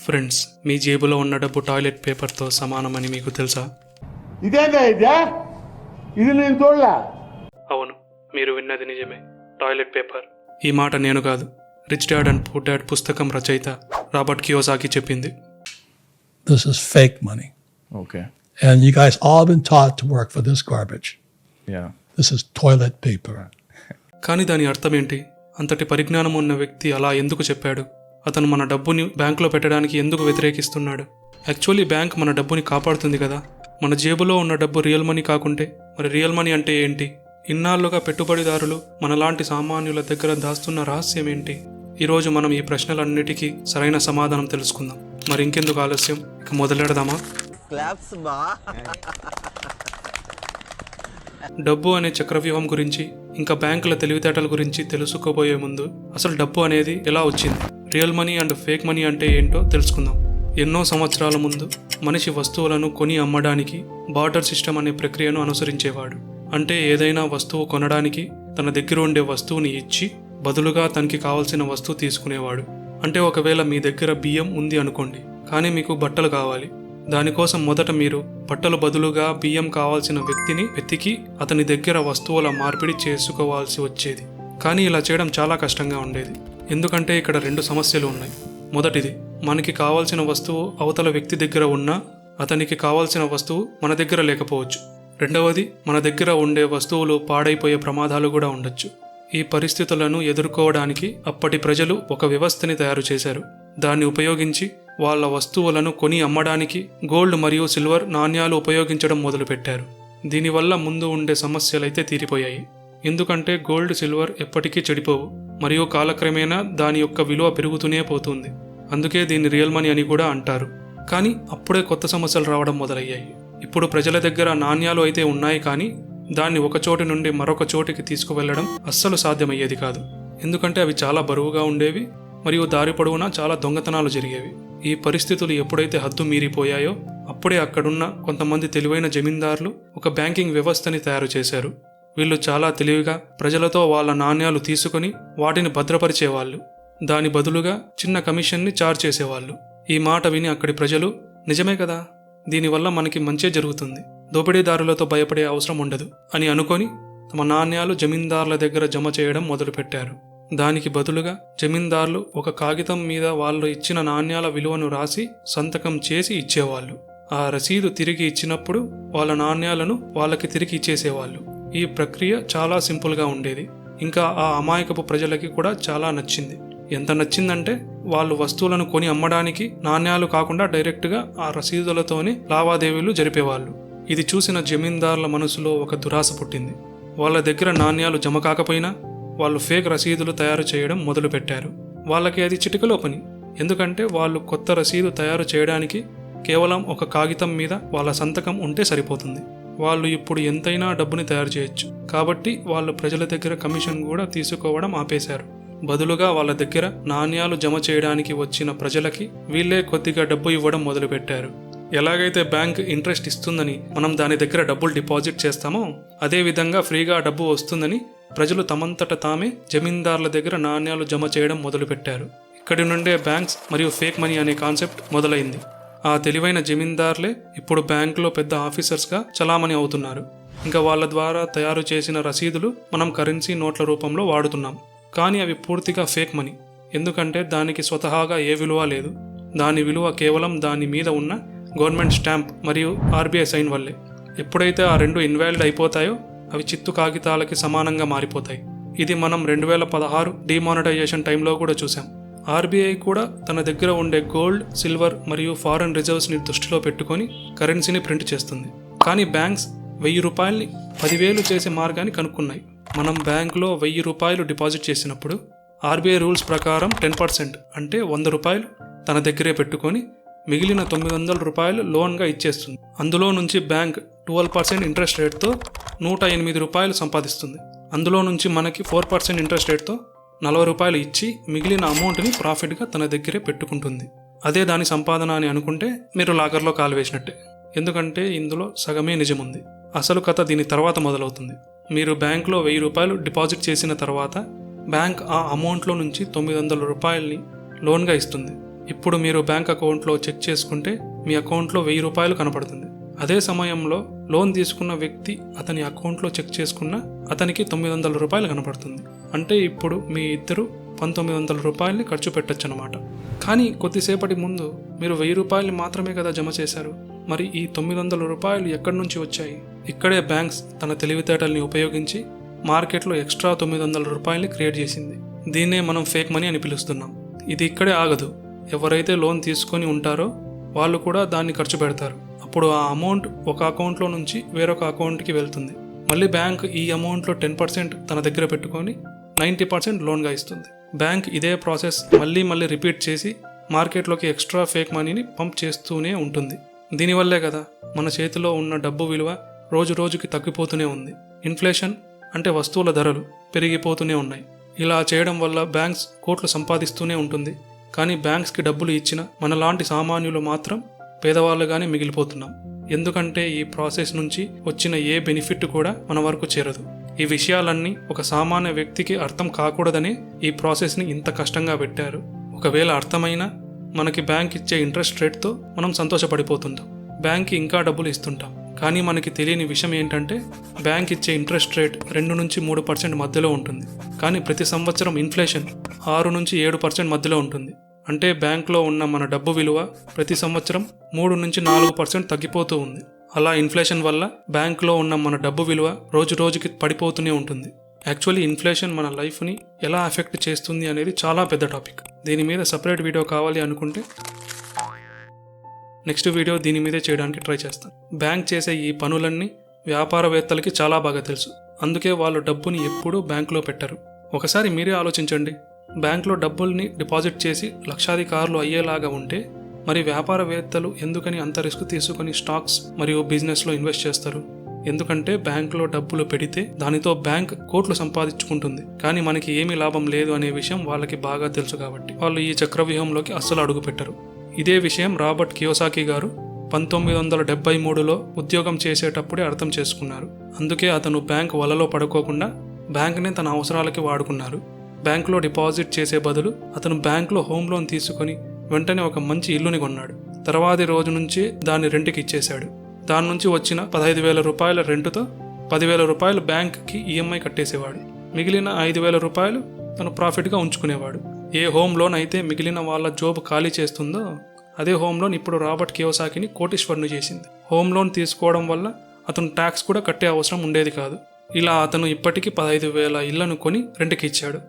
Friends, మీ జేబులో ఉన్న డబ్బు టాయిలెట్ పేపర్తో సమానమని మీకు తెలుసా? ఇది నేను చూడలే. అవును, మీరు విన్నది నిజమే. Toilet paper. ఈ మాట నేను కాదు, rich dad and poor dad పుస్తకం రచయిత రాబర్ట్ కియోసాకి చెప్పింది. This is fake money. Okay. And you guys all been taught to work for this garbage. Yeah. This is toilet paper. కానీ దాని అర్థం ఏంటి? అంతటి పరిజ్ఞానం ఉన్న వ్యక్తి అలా ఎందుకు చెప్పాడు? అతను మన డబ్బుని బ్యాంకులో పెట్టడానికి ఎందుకు వ్యతిరేకిస్తున్నాడు? యాక్చువల్లీ బ్యాంక్ మన డబ్బుని కాపాడుతుంది కదా. మన జేబులో ఉన్న డబ్బు రియల్ మనీ కాకుంటే మరి రియల్ మనీ అంటే ఏంటి? ఇన్నాళ్లుగా పెట్టుబడిదారులు మనలాంటి సామాన్యుల దగ్గర దాస్తున్న రహస్యం ఏంటి? ఈరోజు మనం ఈ ప్రశ్నలన్నిటికీ సరైన సమాధానం తెలుసుకుందాం. మరి ఇంకెందుకు ఆలస్యం, ఇక మొదలెడదామా? డబ్బు అనే చక్రవ్యూహం గురించి ఇంకా బ్యాంకుల తెలివితేటల గురించి తెలుసుకోబోయే ముందు అసలు డబ్బు అనేది ఎలా వచ్చింది, real money and fake money అంటే ఏంటో తెలుసుకుందాం. ఎన్నో సంవత్సరాల ముందు మనిషి వస్తువులను కొని అమ్మడానికి బార్టర్ సిస్టమ్ అనే ప్రక్రియను అనుసరించేవాడు. అంటే ఏదైనా వస్తువు కొనడానికి తన దగ్గర ఉండే వస్తువుని ఇచ్చి బదులుగా తనకి కావాల్సిన వస్తువు తీసుకునేవాడు. అంటే ఒకవేళ మీ దగ్గర బియ్యం ఉంది అనుకోండి, కానీ మీకు బట్టలు కావాలి. దానికోసం మొదట మీరు బట్టలు బదులుగా బియ్యం కావాల్సిన వ్యక్తిని వెతికి అతని దగ్గర వస్తువుల మార్పిడి చేసుకోవాల్సి వచ్చేది. కానీ ఇలా చేయడం చాలా కష్టంగా ఉండేది. ఎందుకంటే ఇక్కడ రెండు సమస్యలు ఉన్నాయి. మొదటిది, మనకి కావాల్సిన వస్తువు అవతల వ్యక్తి దగ్గర ఉన్నా అతనికి కావాల్సిన వస్తువు మన దగ్గర లేకపోవచ్చు. రెండవది, మన దగ్గర ఉండే వస్తువులు పాడైపోయే ప్రమాదాలు కూడా ఉండొచ్చు. ఈ పరిస్థితులను ఎదుర్కోవడానికి అప్పటి ప్రజలు ఒక వ్యవస్థని తయారు చేశారు. దాన్ని ఉపయోగించి వాళ్ళ వస్తువులను కొని అమ్మడానికి గోల్డ్ మరియు సిల్వర్ నాణ్యాలు ఉపయోగించడం మొదలుపెట్టారు. దీనివల్ల ముందు ఉండే సమస్యలైతే తీరిపోయాయి. ఎందుకంటే గోల్డ్, సిల్వర్ ఎప్పటికీ చెడిపోవు మరియు కాలక్రమేణా దాని యొక్క విలువ పెరుగుతూనే పోతుంది. అందుకే దీన్ని రియల్ మనీ అని కూడా అంటారు. కానీ అప్పుడే కొత్త సమస్యలు రావడం మొదలయ్యాయి. ఇప్పుడు ప్రజల దగ్గర నాణ్యాలు అయితే ఉన్నాయి, కానీ దాన్ని ఒక చోటి నుండి మరొక చోటికి తీసుకువెళ్లడం అస్సలు సాధ్యమయ్యేది కాదు. ఎందుకంటే అవి చాలా బరువుగా ఉండేవి మరియు దారి పొడవునా చాలా దొంగతనాలు జరిగేవి. ఈ పరిస్థితులు ఎప్పుడైతే హద్దు మీరిపోయాయో అప్పుడే అక్కడున్న కొంతమంది తెలివైన జమీందారులు ఒక బ్యాంకింగ్ వ్యవస్థని తయారు చేశారు. వీళ్ళు చాలా తెలివిగా ప్రజలతో వాళ్ళ నాణ్యాలు తీసుకుని వాటిని భద్రపరిచేవాళ్ళు. దాని బదులుగా చిన్న కమిషన్ని చార్జ్ చేసేవాళ్ళు. ఈ మాట విని అక్కడి ప్రజలు, నిజమే కదా, దీనివల్ల మనకి మంచే జరుగుతుంది, దోపిడీదారులతో భయపడే అవసరం ఉండదు అని అనుకొని తమ నాణ్యాలు జమీందారుల దగ్గర జమ చేయడం మొదలుపెట్టారు. దానికి బదులుగా జమీందారులు ఒక కాగితం మీద వాళ్ళు ఇచ్చిన నాణ్యాల విలువను రాసి సంతకం చేసి ఇచ్చేవాళ్ళు. ఆ రసీదు తిరిగి ఇచ్చినప్పుడు వాళ్ళ నాణ్యాలను వాళ్ళకి తిరిగి ఇచ్చేసేవాళ్ళు. ఈ ప్రక్రియ చాలా సింపుల్గా ఉండేది. ఇంకా ఆ అమాయకపు ప్రజలకి కూడా చాలా నచ్చింది. ఎంత నచ్చిందంటే వాళ్ళు వస్తువులను కొని అమ్మడానికి నాణ్యాలు కాకుండా డైరెక్ట్గా ఆ రసీదులతోనే లావాదేవీలు జరిపేవాళ్ళు. ఇది చూసిన జమీందారుల మనసులో ఒక దురాశ పుట్టింది. వాళ్ళ దగ్గర నాణ్యాలు జమ కాకపోయినా వాళ్ళు ఫేక్ రసీదులు తయారు చేయడం మొదలుపెట్టారు. వాళ్ళకి అది చిటికలో పని. ఎందుకంటే వాళ్ళు కొత్త రసీదు తయారు చేయడానికి కేవలం ఒక కాగితం మీద వాళ్ళ సంతకం ఉంటే సరిపోతుంది. వాళ్ళు ఇప్పుడు ఎంతైనా డబ్బుని తయారు చేయొచ్చు. కాబట్టి వాళ్ళు ప్రజల దగ్గర కమిషన్ కూడా తీసుకోవడం ఆపేశారు. బదులుగా వాళ్ళ దగ్గర నాణ్యాలు జమ చేయడానికి వచ్చిన ప్రజలకి వీళ్ళే కొద్దిగా డబ్బు ఇవ్వడం మొదలుపెట్టారు. ఎలాగైతే బ్యాంక్ ఇంట్రెస్ట్ ఇస్తుందని మనం దాని దగ్గర డబ్బులు డిపాజిట్ చేస్తామో అదే విధంగా ఫ్రీగా డబ్బు వస్తుందని ప్రజలు తమంతట తామే జమీందారుల దగ్గర నాణ్యాలు జమ చేయడం మొదలుపెట్టారు. ఇక్కడి నుండే బ్యాంక్స్ మరియు ఫేక్ మనీ అనే కాన్సెప్ట్ మొదలైంది. ఆ తెలివైన జమీందారులే ఇప్పుడు బ్యాంకులో పెద్ద ఆఫీసర్స్గా చలామణి అవుతున్నారు. ఇంకా వాళ్ళ ద్వారా తయారు చేసిన రసీదులు మనం కరెన్సీ నోట్ల రూపంలో వాడుతున్నాం. కానీ అవి పూర్తిగా ఫేక్ మనీ. ఎందుకంటే దానికి స్వతహాగా ఏ విలువ లేదు. దాని విలువ కేవలం దాని మీద ఉన్న గవర్నమెంట్ స్టాంప్ మరియు ఆర్బీఐ సైన్ వల్లే. ఎప్పుడైతే ఆ రెండు ఇన్వాలిడ్ అయిపోతాయో అవి చిత్తు కాగితాలకి సమానంగా మారిపోతాయి. ఇది మనం 2016 డిమానిటైజేషన్ టైంలో కూడా చూసాం. ఆర్బీఐ కూడా తన దగ్గర ఉండే గోల్డ్, సిల్వర్ మరియు ఫారెన్ రిజర్వ్స్ని దృష్టిలో పెట్టుకొని కరెన్సీని ప్రింట్ చేస్తుంది. కానీ బ్యాంక్స్ 1000 రూపాయలని 10,000 చేసే మార్గాన్ని కనుక్కున్నాయి. మనం బ్యాంకులో 1000 రూపాయలు డిపాజిట్ చేసినప్పుడు ఆర్బీఐ రూల్స్ ప్రకారం 10% అంటే 100 రూపాయలు తన దగ్గరే పెట్టుకొని మిగిలిన 900 రూపాయలు లోన్గా ఇచ్చేస్తుంది. అందులో నుంచి బ్యాంక్ 12% ఇంట్రెస్ట్ రేట్తో 108 రూపాయలు సంపాదిస్తుంది. అందులో నుంచి మనకి 4% ఇంట్రెస్ట్ రేట్తో 40 రూపాయలు ఇచ్చి మిగిలిన అమౌంట్ని ప్రాఫిట్గా తన దగ్గరే పెట్టుకుంటుంది. అదే దాని సంపాదన అని అనుకుంటే మీరు లాకర్లో కాలు వేసినట్టే. ఎందుకంటే ఇందులో సగమే నిజముంది. అసలు కథ దీని తర్వాత మొదలవుతుంది. మీరు బ్యాంకులో 1000 రూపాయలు డిపాజిట్ చేసిన తర్వాత బ్యాంక్ ఆ అమౌంట్లో నుంచి 900 రూపాయలని లోన్గా ఇస్తుంది. ఇప్పుడు మీరు బ్యాంక్ అకౌంట్లో చెక్ చేసుకుంటే మీ అకౌంట్లో 1000 రూపాయలు కనపడుతుంది. అదే సమయంలో లోన్ తీసుకున్న వ్యక్తి అతని అకౌంట్లో చెక్ చేసుకున్న అతనికి 900 రూపాయలు కనపడుతుంది. అంటే ఇప్పుడు మీ ఇద్దరు 1900 రూపాయలని ఖర్చు పెట్టచ్చు అనమాట. కానీ కొద్దిసేపటి ముందు మీరు 1000 రూపాయలు మాత్రమే కదా జమ చేశారు. మరి ఈ 900 రూపాయలు ఎక్కడి నుంచి వచ్చాయి? ఇక్కడే బ్యాంక్స్ తన తెలివితేటల్ని ఉపయోగించి మార్కెట్లో ఎక్స్ట్రా 900 రూపాయలని క్రియేట్ చేసింది. దీన్నే మనం ఫేక్ మనీ అని పిలుస్తున్నాం. ఇది ఇక్కడే ఆగదు. ఎవరైతే లోన్ తీసుకొని ఉంటారో వాళ్ళు కూడా దాన్ని ఖర్చు పెడతారు. అప్పుడు ఆ అమౌంట్ ఒక అకౌంట్లో నుంచి వేరొక అకౌంట్కి వెళ్తుంది. మళ్ళీ బ్యాంక్ ఈ అమౌంట్లో 10% తన దగ్గర పెట్టుకొని 90% లోన్గా ఇస్తుంది. బ్యాంక్ ఇదే ప్రాసెస్ మళ్ళీ రిపీట్ చేసి మార్కెట్లోకి ఎక్స్ట్రా ఫేక్ మనీని పంప్ చేస్తూనే ఉంటుంది. దీనివల్లే కదా మన చేతిలో ఉన్న డబ్బు విలువ రోజు రోజుకి తగ్గిపోతూనే ఉంది. ఇన్ఫ్లేషన్ అంటే వస్తువుల ధరలు పెరిగిపోతూనే ఉన్నాయి. ఇలా చేయడం వల్ల బ్యాంక్స్ కోట్లు సంపాదిస్తూనే ఉంటుంది. కానీ బ్యాంక్స్కి డబ్బులు ఇచ్చిన మనలాంటి సామాన్యులు మాత్రం పేదవాళ్ళుగానే మిగిలిపోతున్నాం. ఎందుకంటే ఈ ప్రాసెస్ నుంచి వచ్చిన ఏ బెనిఫిట్ కూడా మన వరకు చేరదు. ఈ విషయాలన్నీ ఒక సామాన్య వ్యక్తికి అర్థం కాకూడదనే ఈ ప్రాసెస్ని ఇంత కష్టంగా పెట్టారు. ఒకవేళ అర్థమైనా మనకి బ్యాంక్ ఇచ్చే ఇంట్రెస్ట్ రేట్తో మనం సంతోషపడిపోతుంటాం. బ్యాంక్కి ఇంకా డబ్బులు ఇస్తుంటాం. కానీ మనకి తెలియని విషయం ఏంటంటే బ్యాంక్ ఇచ్చే ఇంట్రెస్ట్ రేట్ 2 నుంచి 3% మధ్యలో ఉంటుంది. కానీ ప్రతి సంవత్సరం ఇన్ఫ్లేషన్ 6 నుంచి 7% మధ్యలో ఉంటుంది. అంటే బ్యాంక్లో ఉన్న మన డబ్బు విలువ ప్రతి సంవత్సరం 3 నుంచి 4% తగ్గిపోతూ ఉంది. అలా ఇన్ఫ్లేషన్ వల్ల బ్యాంక్లో ఉన్న మన డబ్బు విలువ రోజు రోజుకి పడిపోతూనే ఉంటుంది. యాక్చువల్లీ ఇన్ఫ్లేషన్ మన లైఫ్ని ఎలా ఎఫెక్ట్ చేస్తుంది అనేది చాలా పెద్ద టాపిక్. దీని మీద సపరేట్ వీడియో కావాలి అనుకుంటే నెక్స్ట్ వీడియో దీని మీదే చేయడానికి ట్రై చేస్తాను. బ్యాంక్ చేసే ఈ పనులన్నీ వ్యాపారవేత్తలకి చాలా బాగా తెలుసు. అందుకే వాళ్ళు డబ్బుని ఎప్పుడూ బ్యాంకులో పెట్టరు. ఒకసారి మీరే ఆలోచించండి. బ్యాంకులో డబ్బుల్ని డిపాజిట్ చేసి లక్షాధికారులు అయ్యేలాగా ఉంటే మరి వ్యాపారవేత్తలు ఎందుకని అంత రిస్క్ తీసుకుని స్టాక్స్ మరియు బిజినెస్లో ఇన్వెస్ట్ చేస్తారు? ఎందుకంటే బ్యాంకులో డబ్బులు పెడితే దానితో బ్యాంక్ కోట్లు సంపాదించుకుంటుంది. కానీ మనకి ఏమీ లాభం లేదు అనే విషయం వాళ్ళకి బాగా తెలుసు కాబట్టి వాళ్ళు ఈ చక్రవ్యూహంలోకి అస్సలు అడుగు పెట్టరు. ఇదే విషయం రాబర్ట్ కియోసాకి గారు 1973లో ఉద్యోగం చేసేటప్పుడే అర్థం చేసుకున్నారు. అందుకే అతను బ్యాంక్ వలలో పడుకోకుండా బ్యాంక్నే తన అవసరాలకి వాడుకున్నారు. బ్యాంకులో డిపాజిట్ చేసే బదులు అతను బ్యాంకులో హోమ్ లోన్ తీసుకొని వెంటనే ఒక మంచి ఇల్లుని కొన్నాడు. తర్వాతి రోజు నుంచి దాన్ని రెంట్కి ఇచ్చేశాడు. దాని నుంచి వచ్చిన 15,000 రూపాయల రెంటుతో 10,000 రూపాయలు బ్యాంక్కి ఈఎంఐ కట్టేసేవాడు. మిగిలిన 5,000 రూపాయలు తను ప్రాఫిట్గా ఉంచుకునేవాడు. ఏ హోమ్ లోన్ అయితే మిగిలిన వాళ్ళ జాబ్ ఖాళీ చేస్తుందో అదే హోమ్ లోన్ ఇప్పుడు రాబర్ట్ కియోసాకిని కోటీశ్వరుని చేసింది. హోమ్ లోన్ తీసుకోవడం వల్ల అతను ట్యాక్స్ కూడా కట్టే అవసరం ఉండేది కాదు. ఇలా అతను ఇప్పటికీ 15,000 ఇళ్లను కొని రెంట్కి ఇచ్చాడు.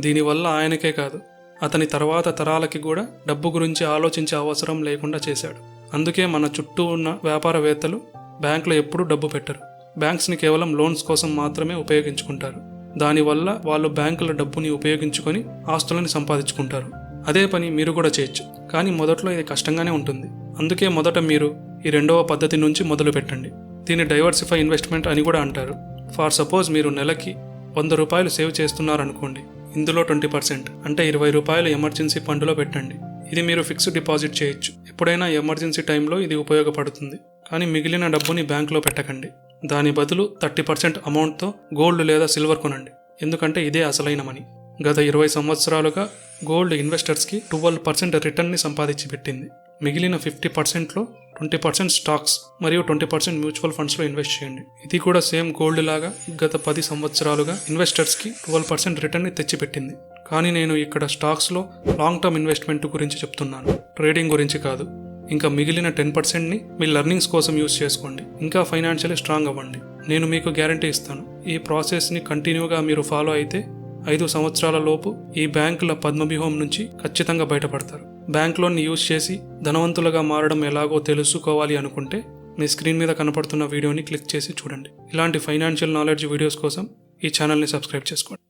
దీనివల్ల ఆయనకే కాదు అతని తర్వాత తరాలకి కూడా డబ్బు గురించి ఆలోచించే అవసరం లేకుండా చేశాడు. అందుకే మన చుట్టూ ఉన్న వ్యాపారవేత్తలు బ్యాంకులో ఎప్పుడూ డబ్బు పెట్టరు. బ్యాంక్స్ని కేవలం లోన్స్ కోసం మాత్రమే ఉపయోగించుకుంటారు. దానివల్ల వాళ్ళు బ్యాంకుల డబ్బుని ఉపయోగించుకొని ఆస్తులని సంపాదించుకుంటారు. అదే పని మీరు కూడా చేయొచ్చు. కానీ మొదట్లో ఇది కష్టంగానే ఉంటుంది. అందుకే మొదట మీరు ఈ రెండవ పద్ధతి నుంచి మొదలు పెట్టండి. దీన్ని డైవర్సిఫై ఇన్వెస్ట్మెంట్ అని కూడా అంటారు. ఫర్ సపోజ్ మీరు నెలకి 100 రూపాయలు సేవ్ చేస్తున్నారనుకోండి. ఇందులో 20% అంటే 20 రూపాయలు ఎమర్జెన్సీ ఫండ్లో పెట్టండి. ఇది మీరు ఫిక్స్డ్ డిపాజిట్ చేయొచ్చు. ఎప్పుడైనా ఎమర్జెన్సీ టైంలో ఇది ఉపయోగపడుతుంది. కానీ మిగిలిన డబ్బుని బ్యాంకులో పెట్టకండి. దాని బదులు 30% అమౌంట్తో గోల్డ్ లేదా సిల్వర్ కొనండి. ఎందుకంటే ఇదే అసలైన మనీ. గత 20 సంవత్సరాలుగా గోల్డ్ ఇన్వెస్టర్స్కి 12% రిటర్న్ని సంపాదించి పెట్టింది. మిగిలిన 50%లో 20% స్టాక్స్ మరియు 20% మ్యూచువల్ ఫండ్స్లో ఇన్వెస్ట్ చేయండి. ఇది కూడా సేమ్ గోల్డ్ లాగా గత 10 సంవత్సరాలుగా ఇన్వెస్టర్స్కి 12% రిటర్న్ని తెచ్చిపెట్టింది. కానీ నేను ఇక్కడ స్టాక్స్లో లాంగ్ టర్మ్ ఇన్వెస్ట్మెంట్ గురించి చెప్తున్నాను, ట్రేడింగ్ గురించి కాదు. ఇంకా మిగిలిన 10%ని మీ లెర్నింగ్స్ కోసం యూస్ చేసుకోండి. ఇంకా ఫైనాన్షియల్లీ స్ట్రాంగ్ అవ్వండి. నేను మీకు గ్యారంటీ ఇస్తాను. ఈ ప్రాసెస్ని కంటిన్యూగా మీరు ఫాలో అయితే 5 సంవత్సరాల లోపు ఈ బ్యాంకుల పద్మవ్యూహం నుంచి ఖచ్చితంగా బయటపడతారు. బ్యాంక్ లోన్ని యూజ్ చేసి ధనవంతులుగా మారడం ఎలాగో తెలుసుకోవాలి అనుకుంటే మీ స్క్రీన్ మీద కనపడుతున్న వీడియోని క్లిక్ చేసి చూడండి. ఇలాంటి ఫైనాన్షియల్ నాలెడ్జ్ వీడియోస్ కోసం ఈ ఛానల్ని సబ్స్క్రైబ్ చేసుకోండి.